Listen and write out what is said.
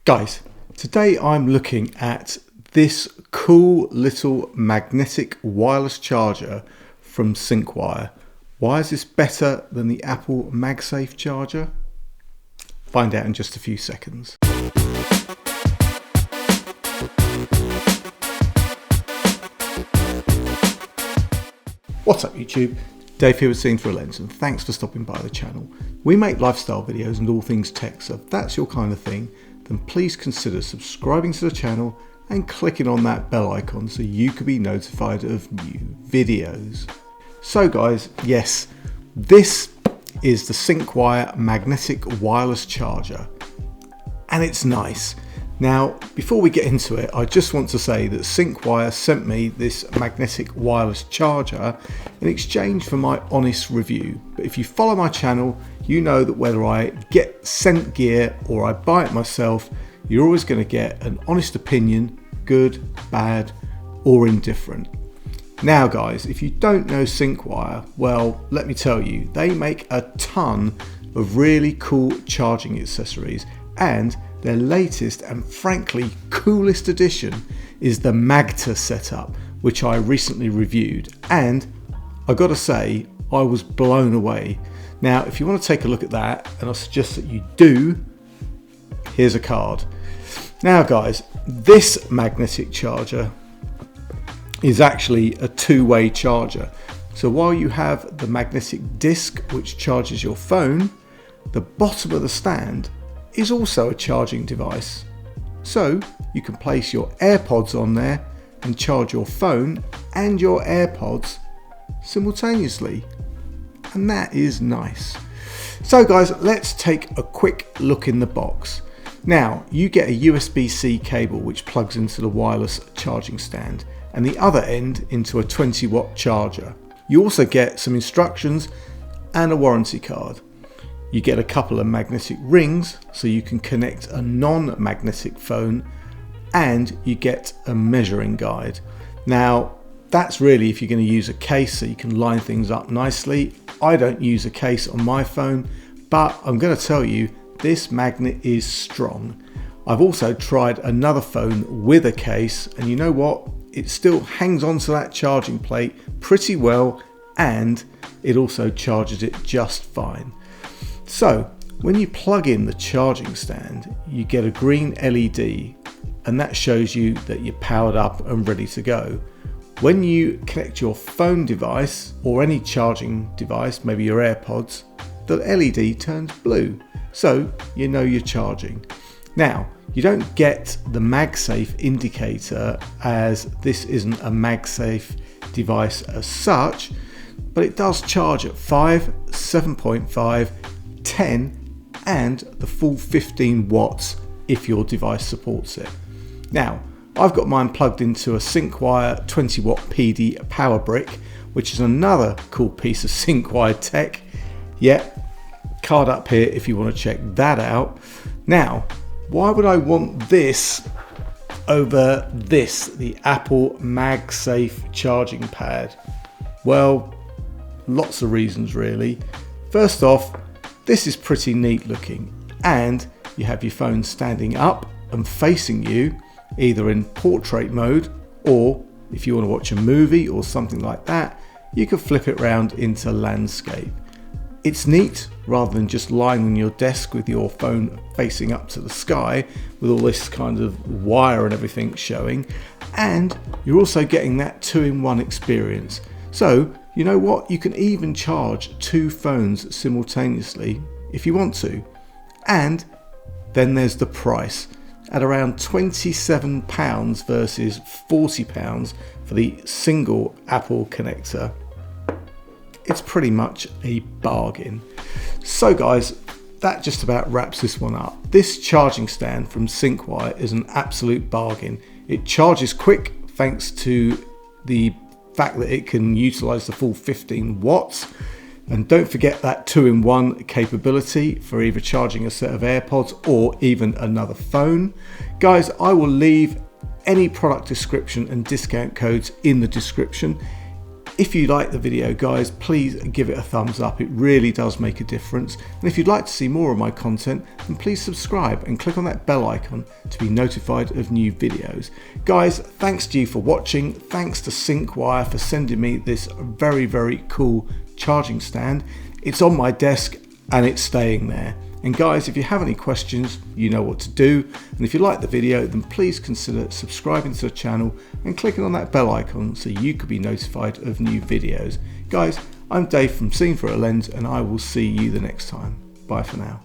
Guys, today I'm looking at this cool little magnetic wireless charger from Syncwire. Why is this better than the Apple MagSafe charger? Find out in just a few seconds. What's up YouTube? Dave here with Seeing Through a Lens, and thanks for stopping by the channel. We make lifestyle videos and all things tech, so if that's your kind of thing, then please consider subscribing to the channel and clicking on that bell icon so you can be notified of new videos. So guys, yes, this is the Syncwire Magnetic Wireless Charger, and it's nice. Now, before we get into it, I just want to say that Syncwire sent me this magnetic wireless charger in exchange for my honest review. But if you follow my channel, you know that whether I get sent gear or I buy it myself, you're always going to get an honest opinion, good, bad, or indifferent. Now guys, if you don't know Syncwire, well, let me tell you, they make a ton of really cool charging accessories, and their latest and frankly coolest addition is the Magta setup, which I recently reviewed, and I gotta say, I was blown away. Now, if you want to take a look at that, and I suggest that you do, here's a card. Now guys, this magnetic charger is actually a two-way charger. So while you have the magnetic disc which charges your phone, the bottom of the stand is also a charging device. So you can place your AirPods on there and charge your phone and your AirPods simultaneously. And that is nice. So guys, let's take a quick look in the box. Now, you get a USB-C cable which plugs into the wireless charging stand, and the other end into a 20-watt charger. You also get some instructions and a warranty card. You get a couple of magnetic rings so you can connect a non-magnetic phone, and you get a measuring guide. Now, that's really if you're going to use a case so you can line things up nicely. I don't use a case on my phone, but I'm going to tell you, this magnet is strong. I've also tried another phone with a case, and you know what? It still hangs onto that charging plate pretty well, and it also charges it just fine. So when you plug in the charging stand, you get a green LED, and that shows you that you're powered up and ready to go. When you connect your phone device or any charging device, maybe your AirPods, the LED turns blue, so you know you're charging. Now, you don't get the MagSafe indicator, as this isn't a MagSafe device as such, but it does charge at 5, 7.5, 10 and the full 15 watts if your device supports it. Now, I've got mine plugged into a Syncwire 20 watt PD power brick, which is another cool piece of Syncwire tech. Yeah, card up here if you want to check that out. Now, why would I want this over this, the Apple MagSafe charging pad? Well, lots of reasons really. First off, this is pretty neat looking, and you have your phone standing up and facing you, either in portrait mode, or if you want to watch a movie or something like that, you can flip it around into landscape. It's neat rather than just lying on your desk with your phone facing up to the sky with all this kind of wire and everything showing, and you're also getting that two-in-one experience. So you know what, you can even charge two phones simultaneously if you want to. And then there's the price, at around £27 versus £40 for the single Apple connector. It's pretty much a bargain. So guys, that just about wraps this one up. This charging stand from Syncwire is an absolute bargain. It charges quick thanks to the fact that it can utilize the full 15 watts, and don't forget that two-in-one capability for either charging a set of AirPods or even another phone. Guys, I will leave any product description and discount codes in the description. If you like the video, guys, please give it a thumbs up. It really does make a difference. And if you'd like to see more of my content, then please subscribe and click on that bell icon to be notified of new videos. Guys, thanks to you for watching. Thanks to Syncwire for sending me this very, very cool charging stand. It's on my desk and it's staying there. And guys, if you have any questions, you know what to do. And if you like the video, then please consider subscribing to the channel and clicking on that bell icon so you could be notified of new videos. Guys, I'm Dave from Syncwire Lens, and I will see you the next time. Bye for now.